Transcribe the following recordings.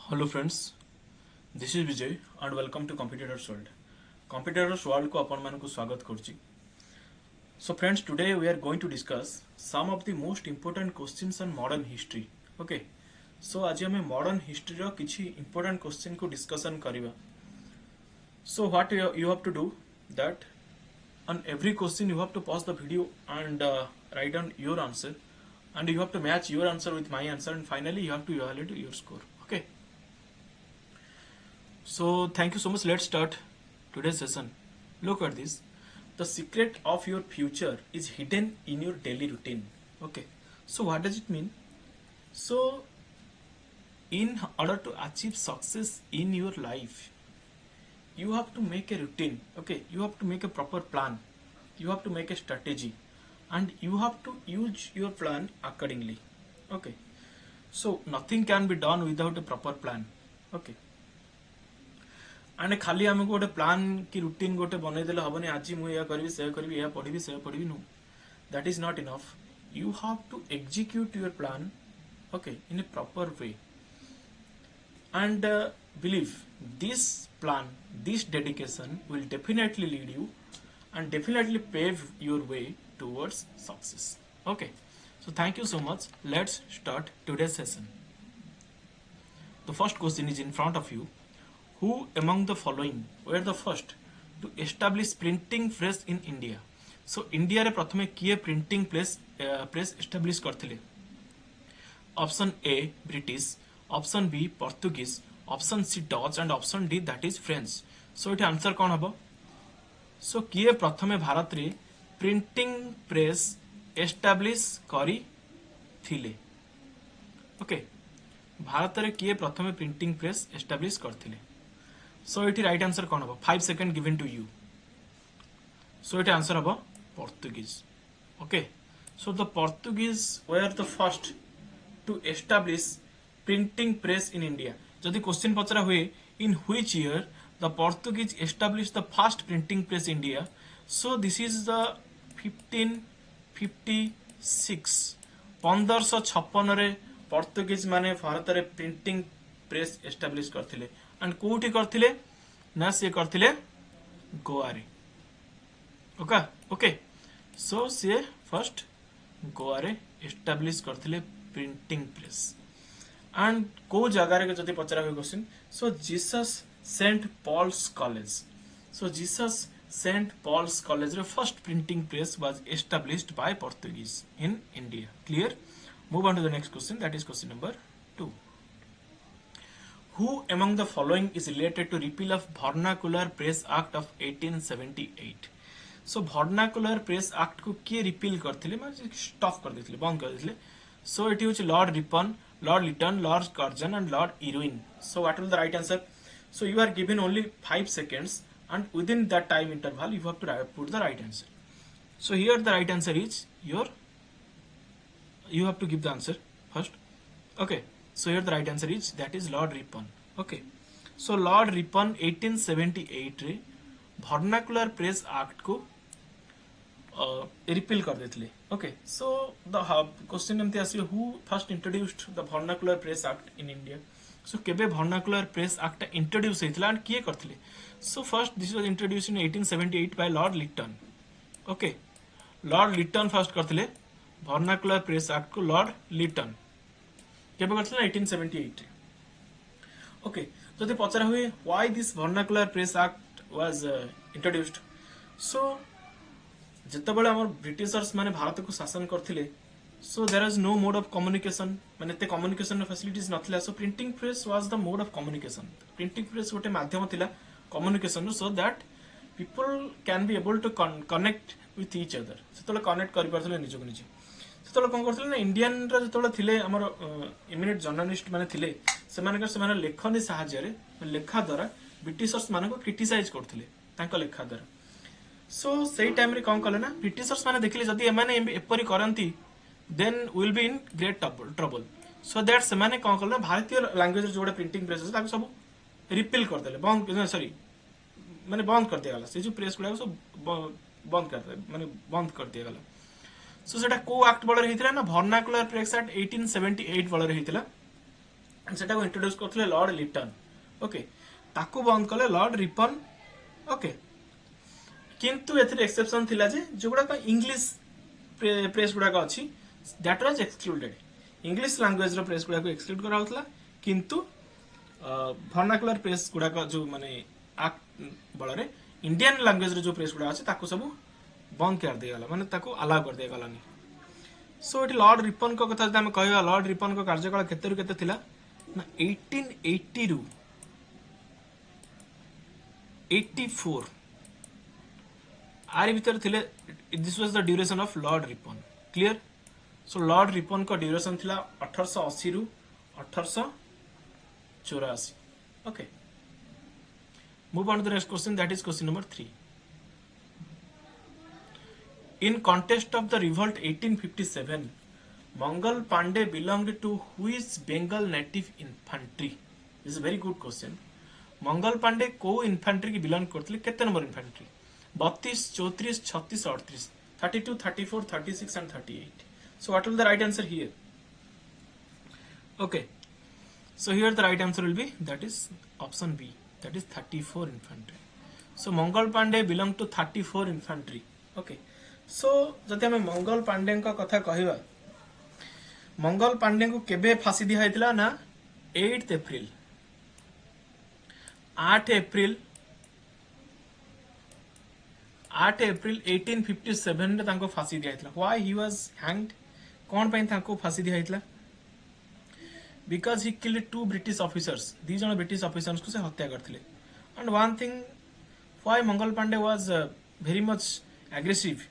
Hello friends, this is Vijay and welcome to Competitors World. Competitors World को अपन मान को स्वागत करची. So friends, today we are going to discuss some of the most important questions on modern history. Okay. So आज हमें modern history रो किछि important question को discussion करिवा. So what you have to do that on every question you have to pause the video and write down your answer, and you have to match your answer with my answer, and finally you have to evaluate your score. Okay. So thank you so much. Let's start today's session. Look at this. The secret of your future is hidden in your daily routine. Okay. So what does it mean? So in order to achieve success in your life, you have to make a routine. Okay. You have to make a proper plan. You have to make a strategy, and you have to use your plan accordingly. Okay. So nothing can be done without a proper plan. Okay. आने खाली आमको गोटे plan की routine गोटे बनई देले हबनी आज मु या करबी से करबी या पढ़ी no that is not enough you have to execute your plan okay in a proper way and believe this plan, this dedication will definitely lead you and definitely pave your way towards success. Okay, so thank you so much. Let's start today's session. The first question is in front of you. Who among the following were the first to establish printing press in India? So India रे प्रथमे किए printing press establish करथिले? Option A British, option B Portuguese, option C Dutch and option D that is French. So एठी answer कोन हबो? सो किए प्रथमे भारत रे printing press establish करी थिले? ओके, भारत रे किए प्रथमे प्रिंटिंग प्रेस एस्टाब्लिश करथिले? So it right answer कौन हबो? 5 seconds given to you. So it answer हबो Portuguese. Okay. So the Portuguese were the first to establish printing press in India. जदि क्वेश्चन पचरा हुए in which year the Portuguese established the first printing press in India? So this is the 1556. 1556 रे पोर्तुगीज माने भारत रे printing press establish करथिले. And कोठी करथिले ना से करथिले गोवा रे. ओके ओके, सो से फर्स्ट गोवा रे एस्टाब्लिश करथिले प्रिंटिंग प्रेस. एंड को जगह रे जति पचरा हो question, so Jesus Saint Paul's College. So Jesus Saint Paul's College रे first printing press was established by Portuguese in India. Clear? Move on to the next question, that is question number 2. Who among the following is related to repeal of Vernacular Press Act of 1878? So Vernacular Press Act को किए repeal करथिले, माने stop कर देथिले, बंद कर देथिले? So it is Lord Ripon, Lord Lytton, Lord Curzon and Lord Irwin. So what will the right answer? So you are given only 5 seconds and within that time interval you have to put the right answer. So here the right answer is you have to give the answer first. Okay. So here the right answer is that is Lord Ripon. Okay. So Lord Ripon 1878 रे Vernacular Press Act को repeal कर देथिले. Okay. So the question एमती आसी, who first introduced the Vernacular Press Act in India? So केबे Vernacular Press Act introduce हेथिला and किए करथिले? So first this was introduced in 1878 by Lord Lytton. Okay. Lord Lytton first करथिले Vernacular Press Act को. Lord Lytton केबे करथिले? 1878. Okay, जदि पचरा हुए why this vernacular press act was introduced. So जेतेबेले हमर ब्रिटिशर्स माने भारत को शासन करथिले, so there is no mode of communication, माने ते कम्युनिकेशन फैसिलिटीज नथिला. So printing press was the mode of communication. Printing press गोटे माध्यम थिला communication, so that people can be able to connect with each other. सेतले connect करि परथिले निजको निजे. सेतले कोन करथिले ना, इंडियन रा जेतले थिले हमर इमिनेट जर्नलिस्ट माने थिले, से लेखनी साहाय्य लेखा द्वारा ब्रिटिशर्स मान क्रिटिसाइज करथिले तांको लेखा द्वारा. सो सेई टाइम रे कोन कले ना, ब्रिटिशर्स माने देखिले जदि एमाने एपरि करंती then will be in great trouble. So that से माने कोन कले, भारतीय लैंग्वेज रे जोडा प्रिंटिंग प्रेस ताको सब रिपील कर देले, बंद सॉरी माने बंद कर दिया गला. से जो प्रेस गुडा सब बंद कर दे, माने बंद कर दिया गला. सो सेटा को एक्ट बळ रहितला ना, वर्नाकुलर प्रेस एक्ट 1878 बळ रहितला. सेटा को इंट्रोड्यूस करथिले लॉर्ड लिटन ओके ताकू बंद कले लॉर्ड रिपन ओके किंतु एथिरे एक्सेप्शन थिला जे जोगुडा इंग्लिश प्रेस गुडा अच्छी that was excluded English language रो प्रेस गुडा को एक्सक्लूड करा होतला किंतु वर्नाकुलर प्रेस गुडा जो माने बଳରେ इंडियन लैंग्वेज रो जो प्रेस गुडा अछि ताकू सब बंद कर दिया गला माने ताकू अलाउ कर दिया गलानी सो इट लॉर्ड रिपन को कथा हम कहबा लॉर्ड रिपन को कार्यकाल केते रु केते थिला ना 1880 रु 84 आरी भीतर थिले this was the duration of Lord Ripon clear so Lord Ripon को ड्यूरेशन थिला 1880 रु 1884 okay move on to the next question that is question number 3 in contest of the revolt 1857 Mangal Pandey belonged to which Bengal native infantry this is a very good question Mangal Pandey को infantry की belong करते केते number infantry 32 34 36 38 32 34 36 and 38 so what will the right answer here okay so here the right answer will be that is option B that is 34 infantry so Mangal Pandey belong to 34 infantry okay सो जदि आम मंगल पांडे कथा कहवा मंगल पांडे को केबे फांसी दिया होता ना 8 एप्रिल 8 एप्रिल 1857 रे फांसी दिया होता व्हाई ही वाज हैंग्ड कौन पे फांसी दिया होता because he killed 2 British officers 2 जन ब्रिटिश ऑफिसर्स को से हत्या करथिले and one thing why Mangal Pandey was very much aggressive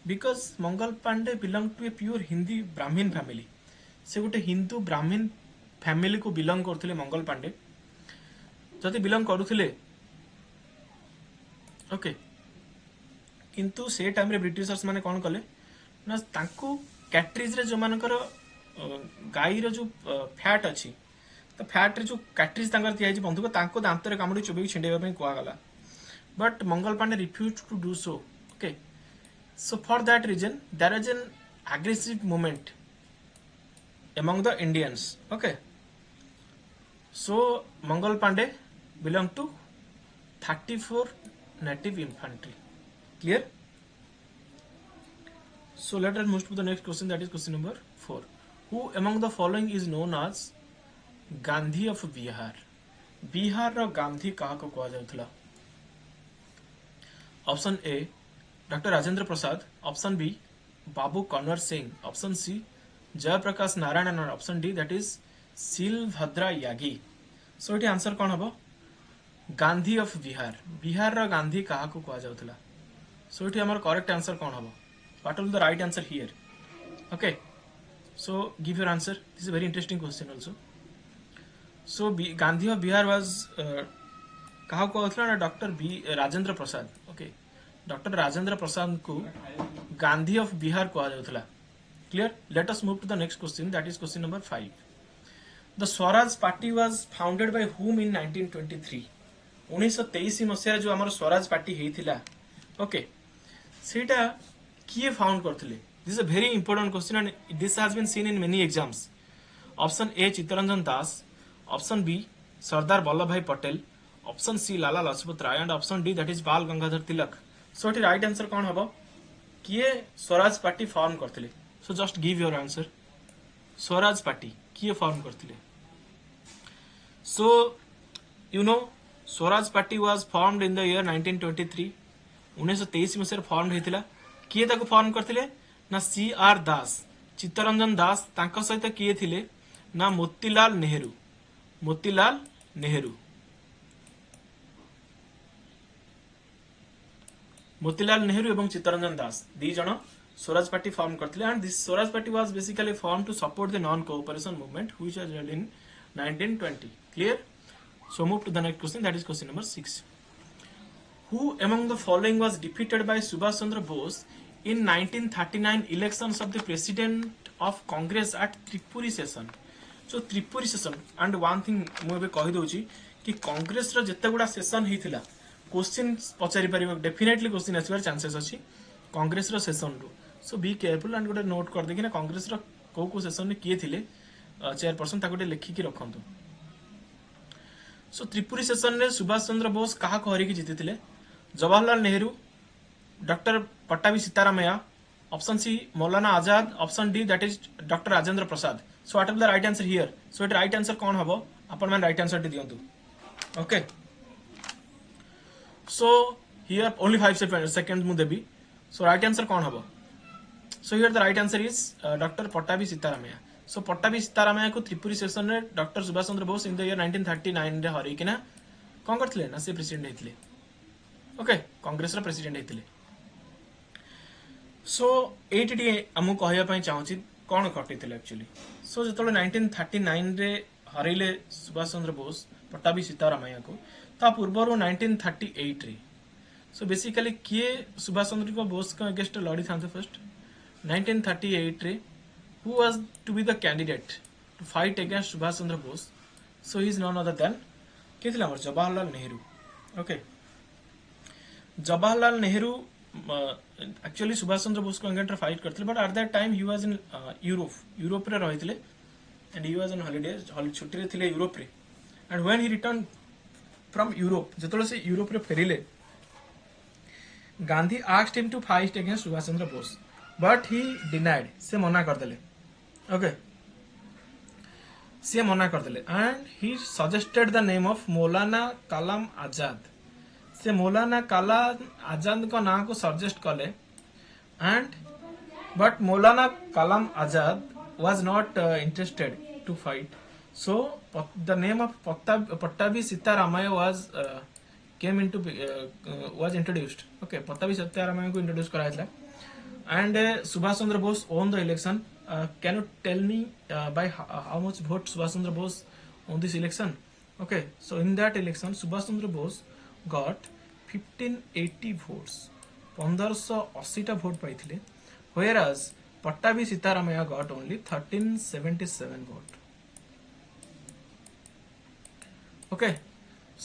because Mangal Pandey belong to a pure Hindi Brahmin family से गोटे हिंदू ब्राह्मण फैमिली को बिलोंग करथिले मंगल पांडे जदि बिलोंग करुथिले ओके किंतु से टाइम रे ब्रिटिशर्स माने कोन कले ना तांको कैटरीज रे जो मानकर गाई रो जो फैट अछि तो फैट रे जो कैटरीज तांकर तिया जे बंधुक तांको दांत रे कामुडी चुबे छिंडेबा पे कोआ गला but Mangal Pandey refuse to do so okay so for that reason there is an aggressive movement among the Indians okay so Mangal Pandey belong to 34 native infantry clear so let us move to the next question that is question number 4 who among the following is known as Gandhi of Bihar ro Gandhi kaha ko कहा जाउथला option A doctor Rajendra Prasad option B Babu Kunwar Singh option C Jayaprakash Narayan और option D that is Shilbhadra Yagi so ये answer कौन हम Gandhi of Bihar रो गांधी क्या कह जाउथला सो ये हमर करेक्ट आंसर कौन हम what will the right answer here okay so give your answer this is very interesting question also so Gandhi of Bihar was क्या कहला doctor B Rajendra Prasad okay doctor Rajendra Prasad को गांधी ऑफ बिहार कहा जाउथला clear let us move to the next question that is question number 5 the Swaraj party was founded by whom in 1923 1923 मसिया जो हमर Swaraj party हेइथिला okay सेटा किए found करथिले this is a very important question and this has been seen in many exams option A Chittaranjan Das option B Sardar Vallabh bhai Patel option C Lala Lajpat Rai and option D that is Bal Gangadhar तिलक सो ये right answer कौन हम किए Swaraj party form करथिले so just give your answer Swaraj party किए form करथिले so you know Swaraj party was formed in the year 1923 1923 मसिया form हेतिला किए ताको फॉर्म करथिले ना सी आर दास चित्तरंजन दास तांको सहित किए थिले ना मोतीलाल नेहरू मोतीलाल नेहरू एवं चित्तरंजन दास दी जन स्वराज पार्टी फॉर्म करथिले and this Swaraj party was basically form to support the non cooperation movement which was held in 1920 clear so move to the next question that is question number 6 who among the following was defeated by Subhash Chandra Bose in 1939 elections of the president of Congress at Tripuri session so Tripuri session and one thing मु एबे कहि दोची कि कांग्रेस रो जत्ते गुडा session हेतिला question पचारि परिबो डेफिनेटली क्वेश्चन आसीबार चांसेस अछि कांग्रेस रो सेशन रो सो बी केयरफुल एंड गोटे नोट कर दे कि ना कांग्रेस रो को सेशन ने किए थिले चेयरपर्सन ताको लिखिकी रखंतु सो त्रिपुरी सेशन रे सुभाष चंद्र बोस कहा को हरिकी जीतिथिले Jawaharlal Nehru doctor Pattabhi Sitaramayya option C Maulana Azad option D that is doctor Rajendra Prasad so what is the right answer here so it right answer कौन हबो अपन मन राइट आंसर दियंतु okay so here only 5 second मु देबी सो राइट आंसर कौन हबो so here the right answer is doctor Pattabhi Sitaramayya so Pattabhi Sitaramayya को त्रिपुरी सेशन रे doctor Subhash Chandra Bose in the year 1939 रे हरै किना कोन करथिले ना से प्रेसिडेंट हेतिले ओके कांग्रेस रा प्रेसिडेंट हेतिले सो एटी आमु कहया पई चाहूची कोन घटिथिले एक्चुअली सो जतले 1939 रे हरैले सुभाष चंद्र बोस पट्टाभी सीतारामैया को ता पूर्वरु 1938 रे सो बेसिकली किए सुभाष चंद्र बोस का अगेंस्ट लड़ी था फर्स्ट 1938 रे who was to be the candidate to fight against Subhash Chandra Bose so he is none other than किथिला हमर जवाहरलाल नेहरू ओके जवाहरलाल नेहरू एक्चुअली सुभाष चंद्र बोस को अगेंस्ट फाइट करथिले but at that time he was in Europe रे रहिथिले and he was on holiday छुट्टी रे थिले Europe रे and when he return from Europe जतले से यूरोप रे फेरिले Gandhi asked him to fight against Subhash Chandra Bose but he denied से मना कर देले ओके से मना कर देले and he suggested the name of मौलाना कलाम आजाद से मौलाना कलाम आजाद को नाम को सजेस्ट कले and but Maulana Kalam Azad was not interested to fight so the name of Pattabhi Sitaramayya was came into was introduced okay Pattabhi Sitaramayya को इंट्रोड्यूस कराया and Subhash Chandra Bose won the election can you tell me by how much vote Subhash Chandra Bose won this election okay so in that election Subhash Chandra Bose got 1580 votes 1580 टा vote पाइथिले whereas Pattabhi Sitaramayya got only 1377 vote okay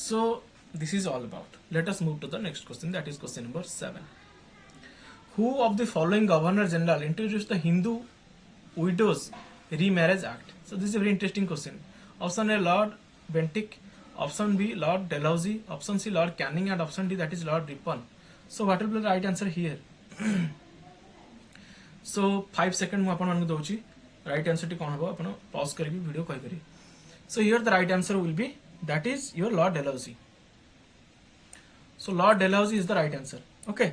so this is all about let us move to the next question that is question number 7 who of the following governor general introduced the Hindu widows remarriage act so this is a very interesting question option A Lord Bentinck option B Lord Dalhousie option C Lord Canning and option D that is Lord Ripon so what will be the right answer here so 5 second mu apan man dउची right answer ti kon habo apan pause karibi video koi kari so here the right answer will be that is your Lord Dalhousie so Lord Dalhousie is the right answer okay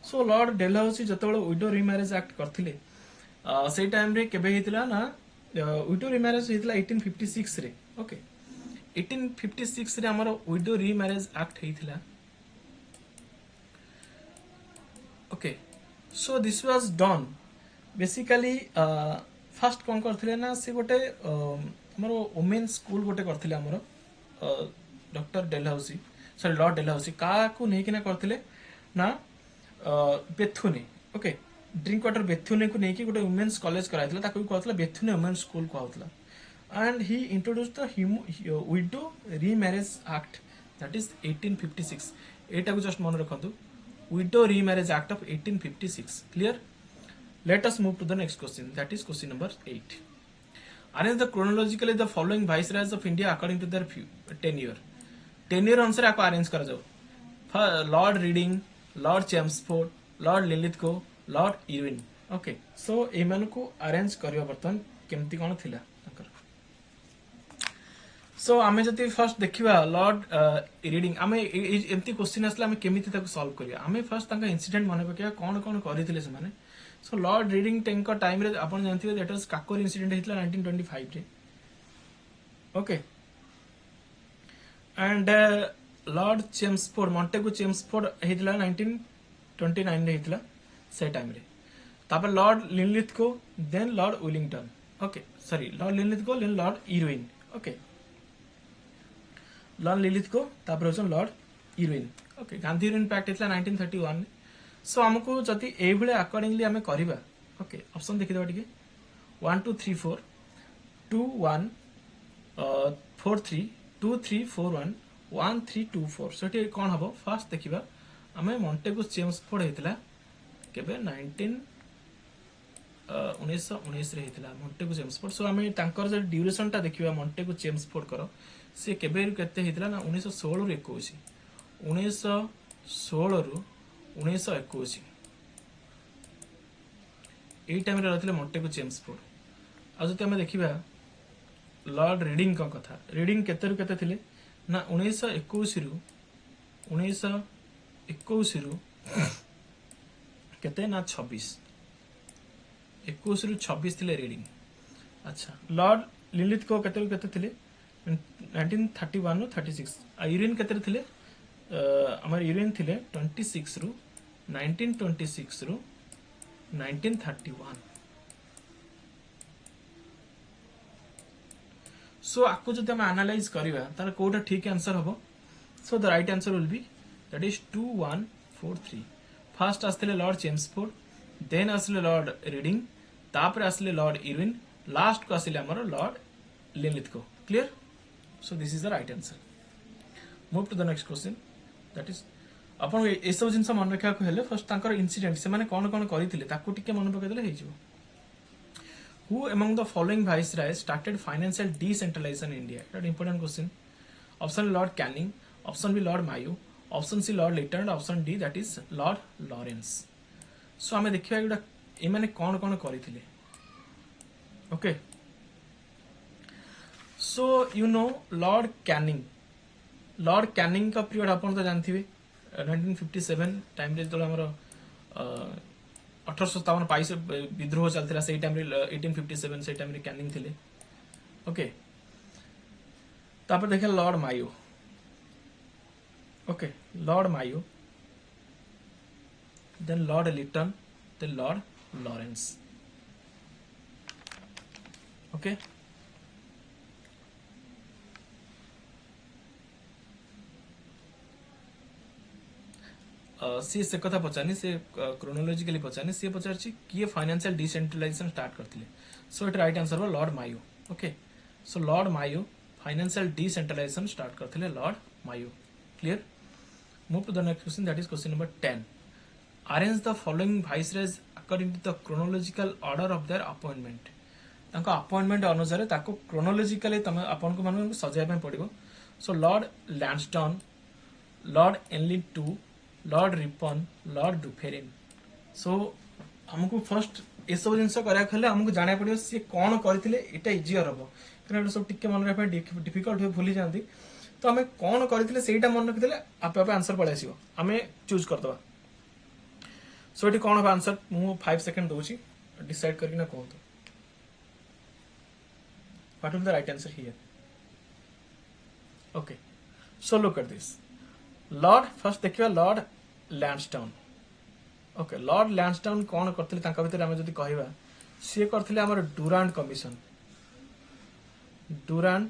so Lord Dalhousie जतबेले widow remarriage act करथिले से time रे केबे हितला ना window remarriage हितला 1856 रे okay 1856 रे हमर widow remarriage act हितला okay so this was done basically first कोन करथिले ना से गोटे हमर वुमेन स्कूल गोटे करथिले हमर doctor Dalhousie sorry Lord Dalhousie का को नै किना करथिले ना Bethune okay drink water Bethune को नहीं कि गोटे वुमेन्स कॉलेज कराइतला ताको कहतला बेथुने वुमेन्स स्कूल कहतला and he introduced the widow remarriage act that is 1856 एटा को जस्ट मन रखंतु widow remarriage act of 1856 clear let us move to the next question that is question number 8 arrange the chronologically the following viceroys of India according to their tenure अनुसार आपको arrange करा जाओ Lord Reading Lord Chelmsford Lord Linlithgow Lord Irwin okay so एमान को arrange करियो बर्तन केमती कोन थिला तकर सो आमे जति फर्स्ट देखिबा लॉर्ड रीडिंग आमे एमती क्वेश्चन असला आमे केमिति ताको सॉल्व करिया आमे फर्स्ट ताका इंसिडेंट माने पकिया कोन कोन करिथिले से माने सो लॉर्ड रीडिंग टेंक टाइम रे आपण जानथिबे दैट वाज काकोर इंसिडेंट हितला 1925 रे okay and Lord Chelmsford Montagu Chelmsford हितला 1929 रे हितला से टाइम रे तापर Lord Linlithgow then Lord Willingdon okay sorry Lord Linlithgow then Lord Irwin okay Lord Linlithgow तापर होसन Lord Irwin okay Gandhi Irwin pact हितला 1931 सो हमको जति ए भले अकॉर्डिंगली हमें करबा ओके ऑप्शन देखि दबा टिके 1 2 3 4 2 1 4 3 2 3 4 1 1 3 2 4 so टे कोन हबो फर्स्ट देखिबा हमें मॉन्टेगू चेम्सफोर्ड हेतला केबे 19 1919 रे हेतिला मॉन्टेगु चेम्सफोर्ड। सो आमे तांकर जे ड्यूरेशन टा देखिबा मॉन्टेगु चेम्सफोर्ड करो से केबे केते हेतिला ना 1916 ରୁ 21 1916 ରୁ 1921 एई टाइम रे रहथिले मॉन्टेगु चेम्सफोर्ड। आ जति आमे देखिबा लॉर्ड रीडिंग का कथा रीडिंग केते ରୁ केते थिले ना 1921 ରୁ 1921 ରୁ केते ना 26 21 ରୁ 26 थिले रीडिंग। अच्छा लॉर्ड लिनलिथ को केते ରୁ केते थिले 1931 ରୁ 36 आ यूरेन केते रे थिले हमर यूरेन थिले 26 ରୁ 1926 ରୁ 1931। सो आपको जब हम एनालाइज करिवा तार कोटा ठीक आंसर हबो। So the right answer will be that is 2143। First आसले लॉर्ड चेम्सफोर्ड देन आसले लॉर्ड रीडिंग तापर आसले लॉर्ड इरविन लास्ट को आसले हमर Lord Linlithgow. Clear? So this is the right answer. Move to the next question that is अपन ए सब जिंस मन रखा को हेले फर्स्ट तांकर इंसिडेंट से माने कोन कोन करिथिले ताको टिके मन पके देले हे जिवो। Who among the following viceroys started financial decentralization in India? That important question. Option Lord Canning, option B Lord Mayo, option C Lord Lytton, option D that is Lord Lawrence. So हमें देखिए एगुड़ा ए माने कौन कौन करिथिले। Okay. So you know Lord Canning. Lord Canning का period अपन तो जानथिबे 1957 time रे तो हमरो 1857 पाइस विद्रोह चलता से टाइम रे 1857 से टाइम रे कैनिंग थिले। ओके तापर देखा Lord Mayo. Okay Lord Mayo then Lord Lytton then Lord Lawrence. Okay see से कथा पचारनी से क्रोनोलॉजिकली पचारनी सी पचार किए फाइनेंशियल डिसेंट्रलाइजेशन स्टार्ट करते। सो इट राइट आंसर वो Lord Mayo. Okay so Lord Mayo financial decentralization start करते Lord Mayo. Clear? Move to the next question that is question number 10। Arrange the following viceroys according to the chronological order of their appointment. तांको appointment अनुसार ताको chronologically तमे आपन को माने सजाय पे पड़िबो। सो लॉर्ड लैंसडन लॉर्ड एनली two Lord Ripon Lord Dufferin. So हमको फर्स्ट ए सब जिंस करा खले हमको जाना पड़ियो से कोन करथिले एटा इजियर हबो कारण सब टिके मन रखा डिफिकल्ट हो भूली जांदी। तो हमें कोन करथिले सेटा मन रख देले आपे आपे आंसर पळे आसीबो हमें चूज कर दबा। सो एटी कोन हो आंसर मु 5 सेकंड दोची डिसाइड करके ना कहतो what will the right answer here. Okay so look at this Lord first देखिए Lord Lansdowne. Okay Lord Lansdowne कौन करथिले तांका भीतर हम जदी कहिबा से करथिले हमर डुरांड कमीशन। डुरांड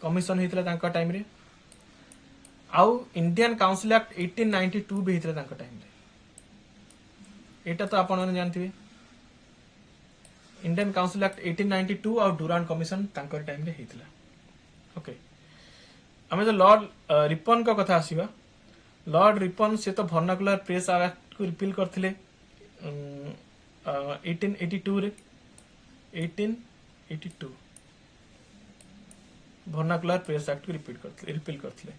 कमीशन हितले तांका टाइम रे आउ इंडियन काउंसिल एक्ट 1892 भी हितले तांका टाइम रे। एटा तो आपण माने जानथिबे इंडियन काउंसिल एक्ट 1892 और डुरांड कमीशन तांकर टाइम रे हितला। ओके हमें जो लॉर्ड रिपन का कथा आसीबा। लॉर्ड रिपन से तो वर्नाकुलर प्रेस एक्ट को रिपील करथिले 1882 रे 1882 वर्नाकुलर प्रेस एक्ट को रिपील करथिले।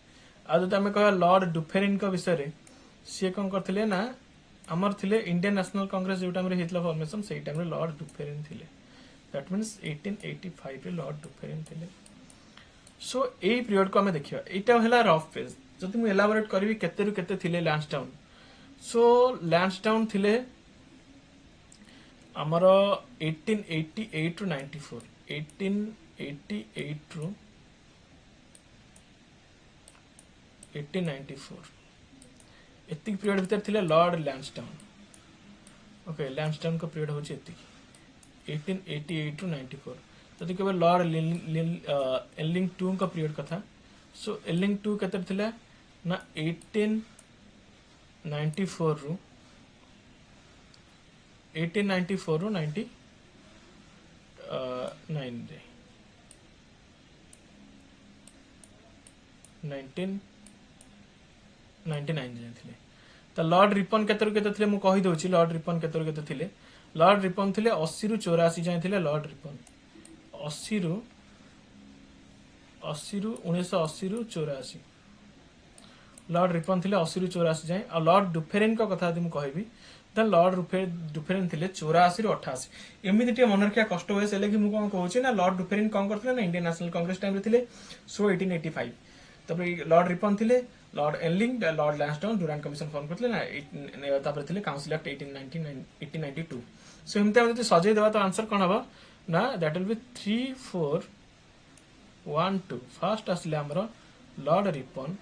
आ जते हमें कह लॉर्ड डुफेरिन का विषय रे से कोन करथिले ना हमर थिले इंडियन नेशनल कांग्रेस जो टाइम रे हितला फॉर्मेशन से टाइम रे लॉर्ड डुफेरिन थिले। दैट मींस 1885 रे लॉर्ड डुफेरिन थिले। सो ए पीरियड को हमें देखियो एटा हला रफ पेज जति मु एलाबोरेट करबी केते रु केते थिले लैंसडाउन। सो लैंसडाउन थिले हमर 1888 टू 94 1888 टू 1894 एतिक पीरियड भीतर थिले लॉर्ड लैंसडाउन। ओके लैंसडाउन का पीरियड होची एतिक 1888 टू 94। जदि केवल लॉर्ड एलिंग टू का पीरियड कथा। सो एलिंग टू केते थिले ना 1894 रु 99 रे 1999 जाय थिले। त लॉर्ड रिपन केते केते थिले मु कहि दोछि लॉर्ड रिपन केते केते थिले। लॉर्ड रिपन थे 80 रु 84 जाए थे लॉर्ड रिपन 80 रु 1980 रु 84 लॉर्ड रिपन थे 80 रु 84 जाए आ लॉर्ड डुफेरिन का कथा यदि कहबी देन लॉर्ड डुफेरिन थे 84 रु 88 एमती टे मन रखा कष्ट हुए से लगे मुझे कौन ना लॉर्ड डुफेरिन कौन करते ना इंडियन नेशनल कांग्रेस टाइम थे सो 1885 तपर लॉर्ड रिपन थे लॉर्ड एनलिंग Lord Lansdowne Durand commission form करते ना तापर थे काउंसिल एक्ट 1892 सो एमती हम सजै देवा तो आंसर कौन हम ना दैट विल बी 3 4 1 2 फर्स्ट आसले आमर लॉर्ड रिपन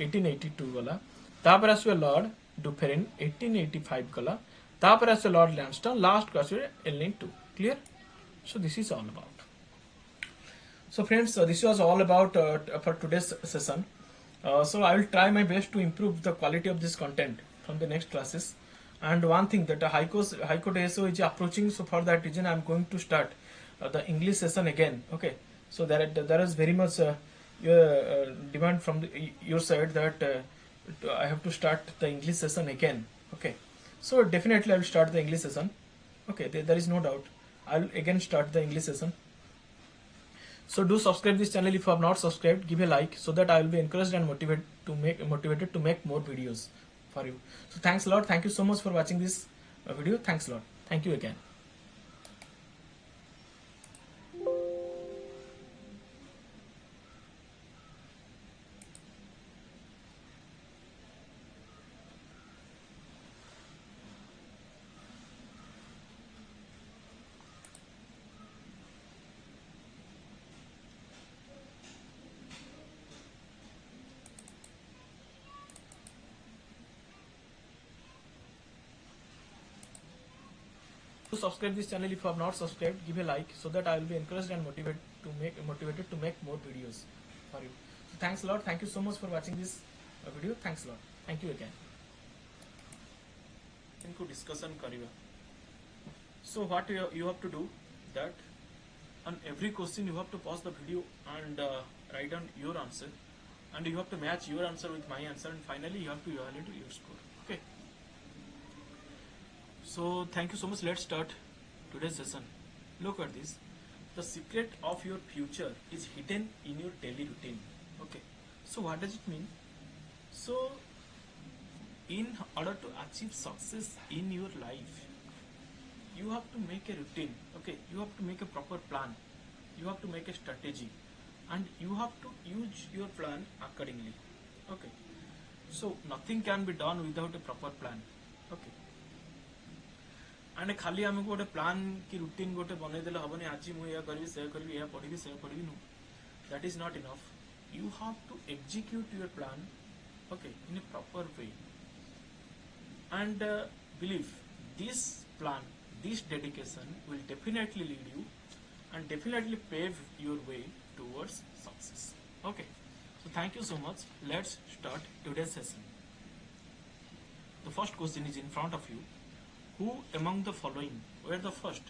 1882 गला तापर आसवे लॉर्ड डुफेरिन 1885 गला तापर आसवे लॉर्ड लैंसडाउन लास्ट को आसवे एनलिंग 2 clear so this is all about so friends this was all about for today's session so I will try my best to improve the quality of this content from the next classes and one thing that high court ASO is approaching so for that reason I am going to start the English session again okay so there is very much demand from your side that I have to start the English session again okay so definitely I will start the English session okay there is no doubt I will again start the English session so do subscribe this channel if you have not subscribed give a like so that I will be encouraged and motivated to make more videos for you so thanks a lot thank you so much for watching this video thanks a lot thank you again to subscribe this channel if you have not subscribed give a like so that I will be encouraged and motivated to make more videos for you so thanks a lot thank you so much for watching this video thanks a lot thank you again इनको discussion करिवा so what you have to do that on every question you have to pause the video and write down your answer and you have to match your answer with my answer and finally you have to evaluate your score okay so thank you so much let's start today's session look at this the secret of your future is hidden in your daily routine okay so what does it mean so in order to achieve success in your life you have to make a routine okay you have to make a proper plan you have to make a strategy and you have to use your plan accordingly okay so nothing can be done without a proper plan okay and खाली आमको गोटे plan की routine गोटे बनै देले हबनी आज मु या करबी से करबी या पढिबी नु that is not enough you have to execute your plan okay in a proper way and believe this plan this dedication will definitely lead you and definitely pave your way towards success okay so thank you so much let's start today's session the first question is in front of you who among the following were the first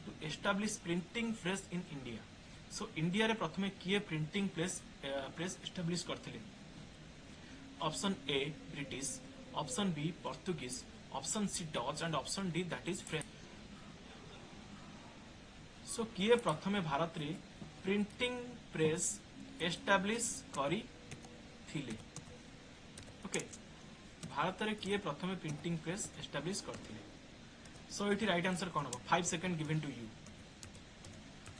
to establish printing press in India so India रे प्रथमे किए printing press establish करथिले option A British option B Portuguese option C Dutch and option D that is French so किए प्रथमे भारत रे printing press establish करी थिले okay Bharat रे किए प्रथमे प्रिंटिंग प्रेस एस्टाब्लिश करथिले so it right answer कौन होगा 5 seconds given to you